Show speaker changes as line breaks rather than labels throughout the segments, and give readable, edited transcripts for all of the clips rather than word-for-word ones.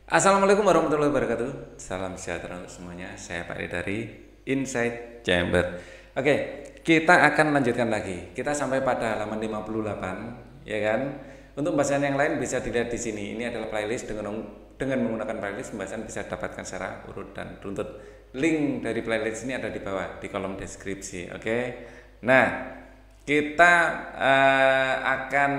Assalamualaikum warahmatullahi wabarakatuh. Salam sejahtera untuk semuanya. Saya Pak Ri dari Inside Chamber. Oke, kita akan lanjutkan lagi. Kita sampai pada halaman 58, ya kan? Untuk pembahasan yang lain bisa dilihat di sini. Ini adalah playlist dengan menggunakan playlist pembahasan bisa dapatkan secara urut dan runtut. Link dari playlist ini ada di bawah di kolom deskripsi. Oke. Nah, kita akan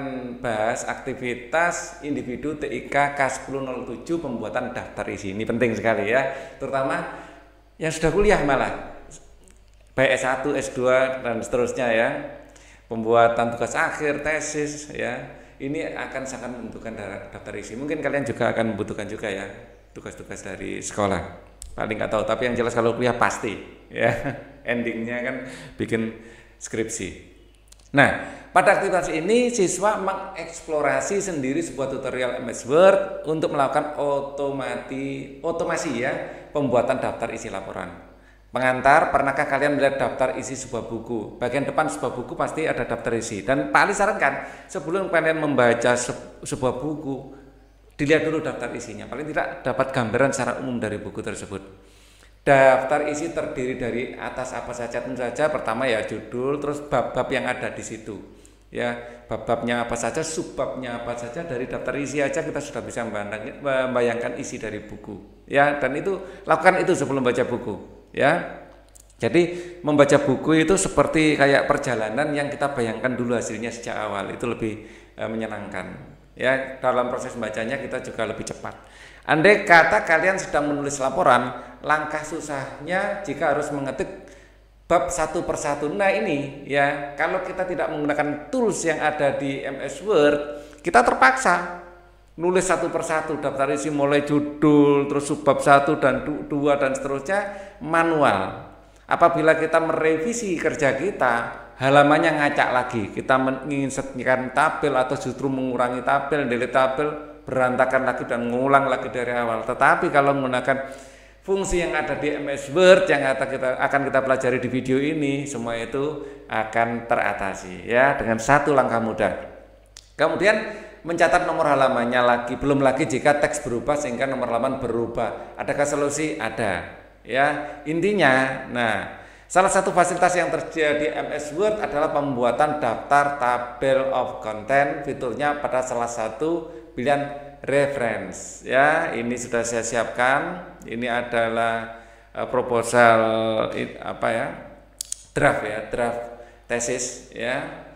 bahas aktivitas individu TIK K1007 pembuatan daftar isi. Ini penting sekali ya, terutama yang sudah kuliah malah baik S1, S2 dan seterusnya ya. Pembuatan tugas akhir, tesis ya. Ini akan sangat membutuhkan daftar isi. Mungkin kalian juga akan membutuhkan juga ya tugas-tugas dari sekolah. Paling nggak tahu, tapi yang jelas kalau kuliah pasti ya. Endingnya kan bikin skripsi. Nah, pada aktivitas ini siswa mengeksplorasi sendiri sebuah tutorial MS Word untuk melakukan otomasi ya, pembuatan daftar isi laporan. Pengantar, pernahkah kalian melihat daftar isi sebuah buku? Bagian depan sebuah buku pasti ada daftar isi. Dan Pak Ali sarankan, sebelum kalian membaca sebuah buku, dilihat dulu daftar isinya. Paling tidak dapat gambaran secara umum dari buku tersebut. Daftar isi terdiri dari atas apa saja, tentu saja pertama ya judul, terus bab-bab yang ada di situ. Ya, bab-babnya apa saja, subbabnya apa saja, dari daftar isi aja kita sudah bisa membayangkan isi dari buku. Ya, dan itu lakukan itu sebelum baca buku, ya. Jadi membaca buku itu seperti kayak perjalanan yang kita bayangkan dulu hasilnya sejak awal, itu lebih menyenangkan. Ya, dalam proses membacanya kita juga lebih cepat. Andai kata kalian sedang menulis laporan, langkah susahnya jika harus mengetik bab satu persatu. Nah ini ya, kalau kita tidak menggunakan tools yang ada di MS Word, kita terpaksa nulis satu persatu daftar isi mulai judul, terus subbab 1 dan 2 dan seterusnya manual. Apabila kita merevisi kerja kita, halamannya ngacak lagi, kita menginsertkan tabel atau justru mengurangi tabel, delete tabel, berantakan lagi dan mengulang lagi dari awal. Tetapi kalau menggunakan fungsi yang ada di MS Word yang akan kita pelajari di video ini, semua itu akan teratasi ya dengan satu langkah mudah. Kemudian mencatat nomor halamannya lagi, belum lagi jika teks berubah sehingga nomor halaman berubah. Adakah solusi? Ada. Ya, intinya, nah, salah satu fasilitas yang tersedia di MS Word adalah pembuatan daftar table of content. Fiturnya pada salah satu pilihan reference. Ya, ini sudah saya siapkan. Ini adalah proposal draft tesis ya,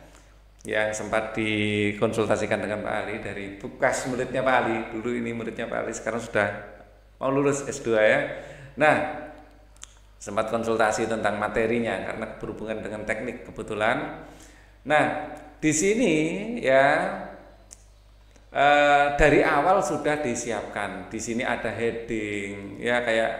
yang sempat dikonsultasikan dengan Pak Ali dari bekas muridnya Pak Ali. Dulu ini muridnya Pak Ali, sekarang sudah mau lulus S2 ya. Nah, sempat konsultasi tentang materinya karena berhubungan dengan teknik kebetulan. Nah, di sini ya dari awal sudah disiapkan. Di sini ada heading ya kayak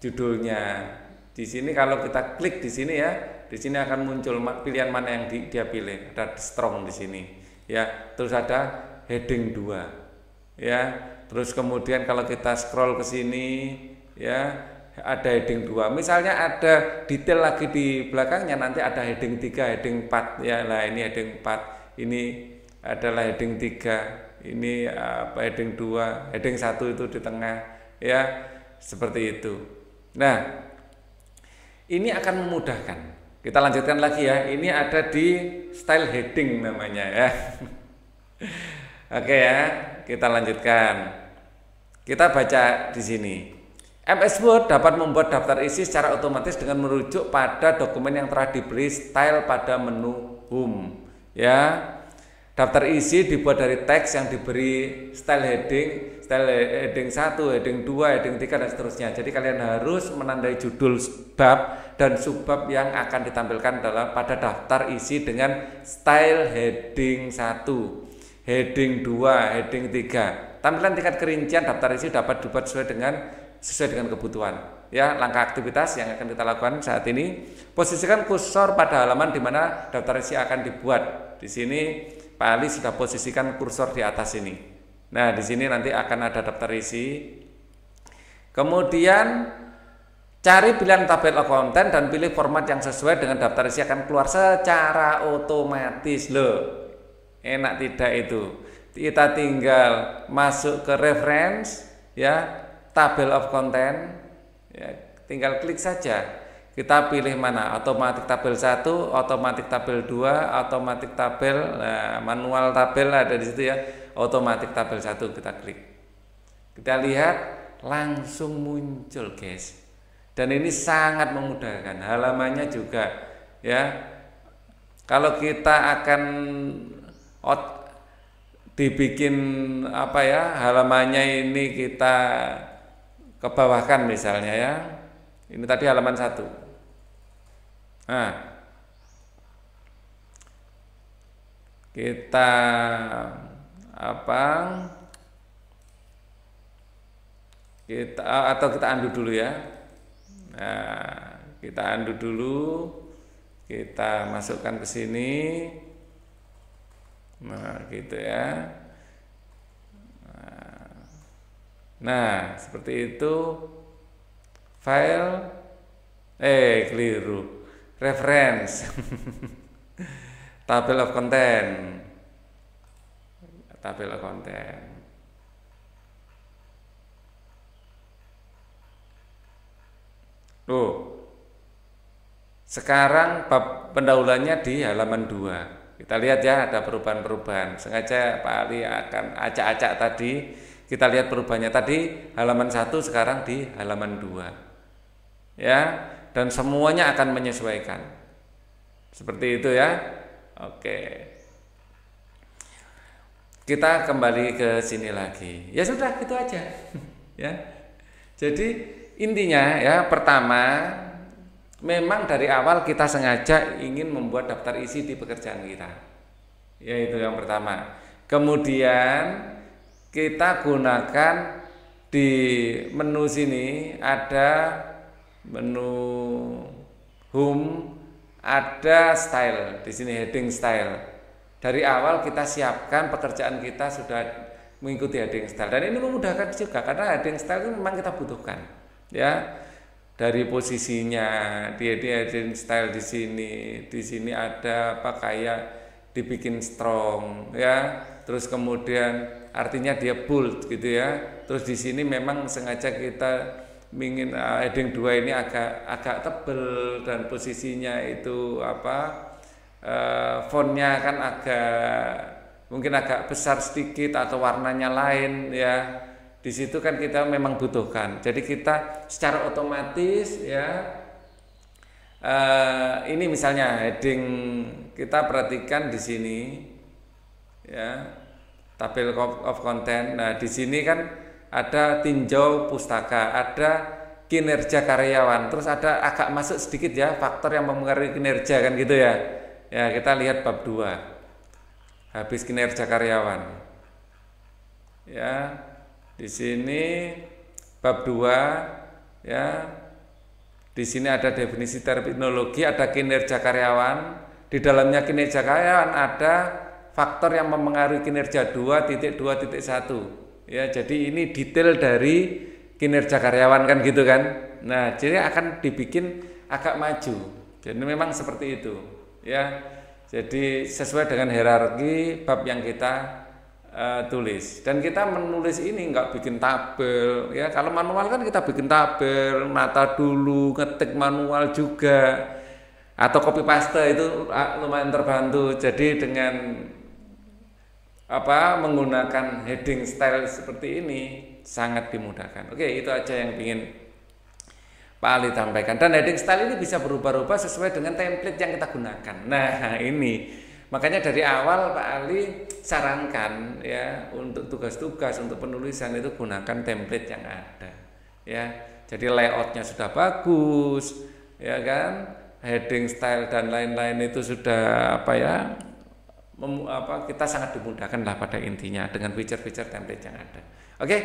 judulnya. Di sini kalau kita klik di sini ya, di sini akan muncul pilihan mana yang dia pilih. Ada strong di sini. Ya, terus ada heading 2. Ya, terus kemudian kalau kita scroll ke sini ya ada heading 2. Misalnya ada detail lagi di belakangnya, nanti ada heading 3, heading 4 ya. Nah, ini heading 4. Ini adalah heading 3. Ini heading 2, heading 1 itu di tengah ya. Seperti itu. Nah, ini akan memudahkan. Kita lanjutkan lagi ya. Ini ada di style heading namanya ya. Oke ya, kita lanjutkan. Kita baca di sini. MS Word dapat membuat daftar isi secara otomatis dengan merujuk pada dokumen yang telah diberi style pada menu Home. Ya, daftar isi dibuat dari teks yang diberi style heading 1, heading 2, heading 3 dan seterusnya. Jadi kalian harus menandai judul bab dan subbab yang akan ditampilkan pada daftar isi dengan style heading 1, heading 2, heading 3. Tampilan tingkat kerincian daftar isi dapat dibuat sesuai dengan kebutuhan. Ya, langkah aktivitas yang akan kita lakukan saat ini, posisikan kursor pada halaman di mana daftar isi akan dibuat. Di sini Pak Ali sudah posisikan kursor di atas ini. Nah, di sini nanti akan ada daftar isi. Kemudian cari pilihan tabel of content dan pilih format yang sesuai dengan daftar isi akan keluar secara otomatis loh. Enak tidak itu? Kita tinggal masuk ke reference ya, tabel of content, ya, tinggal klik saja. Kita pilih mana, otomatis tabel 1, otomatis tabel 2, otomatis tabel, nah, manual tabel ada di situ ya, otomatis tabel 1 kita klik. Kita lihat langsung muncul guys. Dan ini sangat memudahkan, halamannya juga ya. Kalau kita akan dibikin apa ya, halamannya ini kita kebawahkan misalnya ya. Ini tadi halaman 1. Nah, kita apa? Kita undo dulu ya. Nah, kita undo dulu. Kita masukkan ke sini. Nah, gitu ya. Nah, seperti itu. File keliru. Reference. Tabel of content. Tabel of content. Sekarang bab pendahuluannya di halaman 2. Kita lihat ya, ada perubahan-perubahan. Sengaja Pak Ali akan acak-acak tadi. Kita lihat perubahannya tadi halaman 1, sekarang di halaman 2. Ya, dan semuanya akan menyesuaikan. Seperti itu ya. Oke. Kita kembali ke sini lagi. Ya sudah, gitu aja. Ya. Jadi intinya ya, pertama, memang dari awal kita sengaja ingin membuat daftar isi di pekerjaan kita. Yaitu yang pertama. Kemudian kita gunakan di menu sini ada menu home, ada style di sini, heading style. Dari awal kita siapkan pekerjaan kita sudah mengikuti heading style, dan ini memudahkan juga karena heading style itu memang kita butuhkan ya. Dari posisinya di heading style di sini ada apa, kayak dibikin strong ya, terus kemudian artinya dia bold gitu ya. Terus di sini memang sengaja kita ingin heading 2 ini agak tebel, dan posisinya itu apa, fontnya kan mungkin agak besar sedikit atau warnanya lain ya. Di situ kan kita memang butuhkan. Jadi kita secara otomatis ya, ini misalnya heading, kita perhatikan di sini ya, tabel of content. Nah, di sini kan ada tinjau pustaka, ada kinerja karyawan, terus ada agak masuk sedikit ya, faktor yang mempengaruhi kinerja kan gitu ya. Ya, kita lihat bab 2. Habis kinerja karyawan. Ya. Di sini bab 2 ya. Di sini ada definisi terminologi, ada kinerja karyawan. Di dalamnya kinerja karyawan ada faktor yang mempengaruhi kinerja 2.2.1. Ya, jadi ini detail dari kinerja karyawan kan gitu kan. Nah, jadi akan dibikin agak maju. Jadi memang seperti itu. Ya. Jadi sesuai dengan hierarki bab yang kita tulis. Dan kita menulis ini enggak bikin tabel ya. Kalau manual kan kita bikin tabel, mata dulu, ngetik manual juga, atau copy paste, itu lumayan terbantu. Jadi dengan menggunakan heading style seperti ini sangat dimudahkan. Oke, itu aja yang ingin Pak Ali sampaikan. Dan heading style ini bisa berubah-ubah sesuai dengan template yang kita gunakan. Nah, ini makanya dari awal Pak Ali sarankan ya, untuk tugas-tugas, untuk penulisan itu gunakan template yang ada ya. Jadi layoutnya sudah bagus ya kan, heading style dan lain-lain itu sudah kita sangat dimudahkan lah pada intinya dengan feature-feature template yang ada. Oke,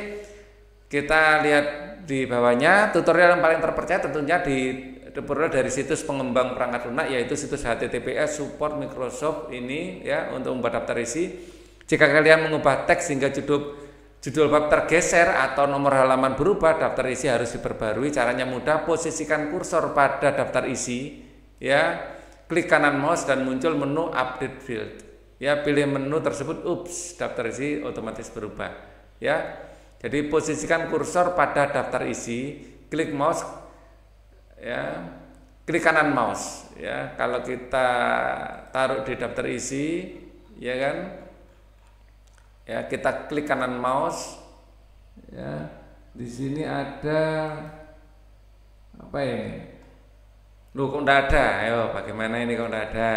kita lihat di bawahnya tutorial yang paling terpercaya tentunya diperoleh dari situs pengembang perangkat lunak, yaitu situs https support Microsoft ini ya, untuk membuat daftar isi. Jika kalian mengubah teks hingga judul bab tergeser atau nomor halaman berubah, daftar isi harus diperbarui. Caranya mudah, posisikan kursor pada daftar isi ya, klik kanan mouse dan muncul menu update field. Ya, pilih menu tersebut, daftar isi otomatis berubah. Ya, Jadi posisikan kursor pada daftar isi, klik mouse, ya, klik kanan mouse, ya. Kalau kita taruh di daftar isi, ya kan, ya kita klik kanan mouse, ya. Di sini ada apa ini? Loh, kok enggak ada? Ayo, bagaimana ini kok enggak ada?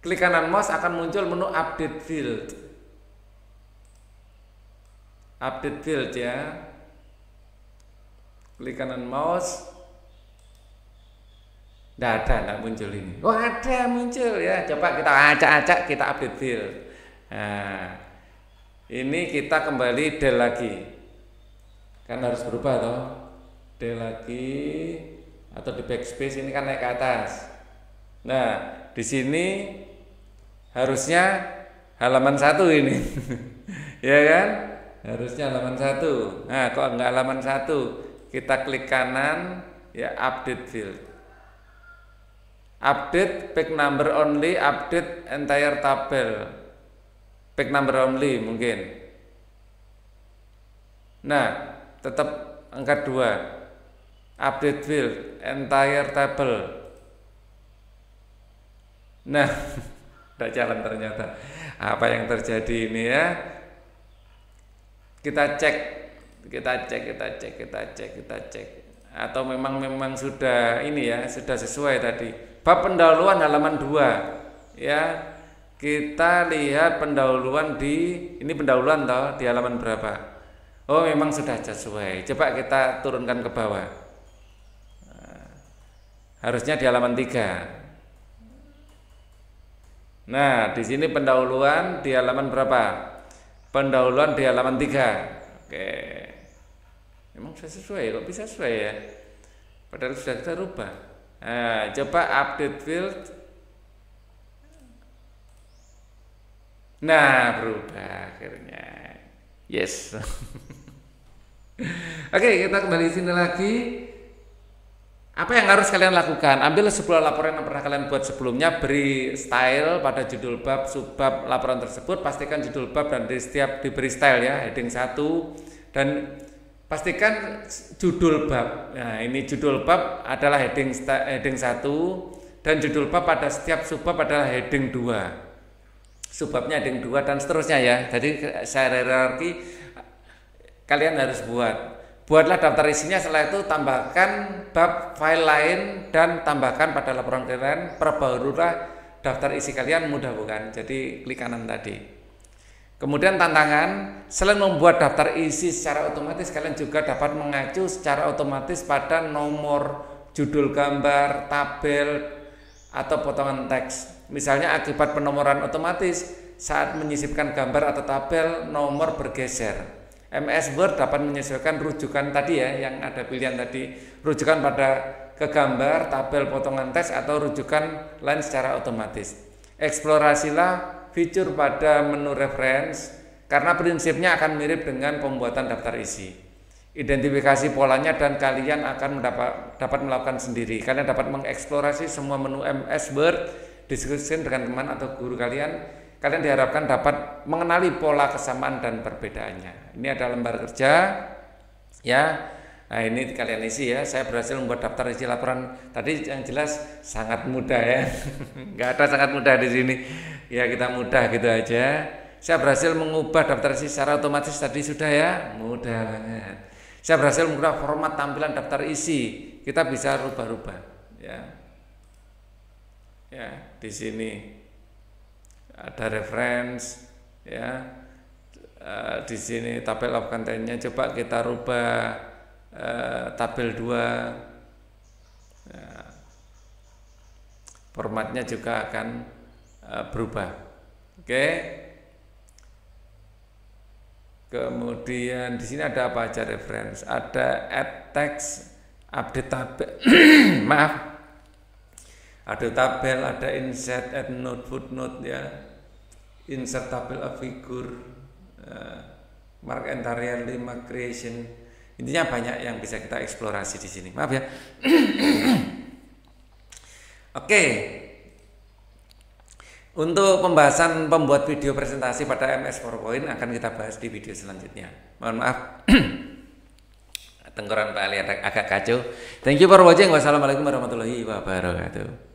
Klik kanan mouse akan muncul menu update field. Update field, ya. Klik kanan mouse. Enggak muncul ini. Oh, ada, muncul ya. Coba kita acak-acak, kita update field. Nah, ini kita kembali del lagi. Kan harus berubah toh. Del lagi. Atau di backspace ini kan naik ke atas. Nah, di sini harusnya halaman 1 ini. Ya kan? Harusnya halaman 1. Nah, kok enggak halaman 1? Kita klik kanan, ya, update field. Update page number only, update entire tabel. Page number only mungkin. Nah, tetap angka 2. Update field entire table. Nah, tidak jalan ternyata. Apa yang terjadi ini ya? Kita cek. Atau memang sudah ini ya, sudah sesuai tadi. Bab pendahuluan halaman 2. Ya. Kita lihat pendahuluan ini pendahuluan toh di halaman berapa? Oh, memang sudah sesuai. Coba kita turunkan ke bawah. Harusnya di halaman 3. Nah, di sini pendahuluan di halaman berapa? Pendahuluan di halaman 3. Oke. Memang sudah sesuai, kok bisa sesuai ya? Padahal sudah kita rubah. Nah, coba update field. Nah, berubah akhirnya. Yes. Oke, kita kembali sini lagi. Apa yang harus kalian lakukan? Ambil sebuah laporan yang pernah kalian buat sebelumnya, beri style pada judul bab, subbab laporan tersebut, pastikan judul bab dan diberi style ya, heading 1, dan pastikan judul bab. Nah, ini judul bab adalah heading 1 dan judul bab pada setiap subbab adalah heading 2. Subbabnya heading 2 dan seterusnya ya. Jadi secara hierarki kalian harus Buatlah daftar isinya, setelah itu tambahkan bab file lain dan tambahkan pada laporan kalian, perbaharulah daftar isi kalian, mudah bukan? Jadi klik kanan tadi. Kemudian tantangan, selain membuat daftar isi secara otomatis, kalian juga dapat mengacu secara otomatis pada nomor judul gambar, tabel, atau potongan teks. Misalnya akibat penomoran otomatis, saat menyisipkan gambar atau tabel, nomor bergeser. MS Word dapat menyesuaikan rujukan tadi ya, yang ada pilihan tadi, rujukan pada ke gambar, tabel, potongan teks, atau rujukan lain secara otomatis. Eksplorasilah fitur pada menu reference karena prinsipnya akan mirip dengan pembuatan daftar isi. Identifikasi polanya dan kalian akan dapat melakukan sendiri. Kalian dapat mengeksplorasi semua menu MS Word, diskusi dengan teman atau guru kalian. Kalian diharapkan dapat mengenali pola kesamaan dan perbedaannya. Ini ada lembar kerja, ya. Nah, ini kalian isi ya. Saya berhasil membuat daftar isi laporan tadi, yang jelas sangat mudah ya. Nggak ada sangat mudah di sini. Ya, kita mudah gitu aja. Saya berhasil mengubah daftar isi secara otomatis tadi sudah ya, mudah banget. Saya berhasil mengubah format tampilan daftar isi. Kita bisa rubah-rubah, ya. Ya, di sini ada reference ya, di sini tabel of content-nya coba kita rubah tabel 2 ya, formatnya juga akan berubah. Oke. Kemudian di sini ada apa aja reference? Ada add text, update tabel. Maaf. Ada tabel, ada insert, add note, footnote ya, insert tabel of figure, mark entirely, mark creation. Intinya banyak yang bisa kita eksplorasi di sini. Maaf ya. Oke. Untuk pembahasan pembuat video presentasi pada MS PowerPoint akan kita bahas di video selanjutnya. Mohon maaf, tengkorak Pak Ali agak kacau. Thank you for watching. Wassalamualaikum warahmatullahi wabarakatuh.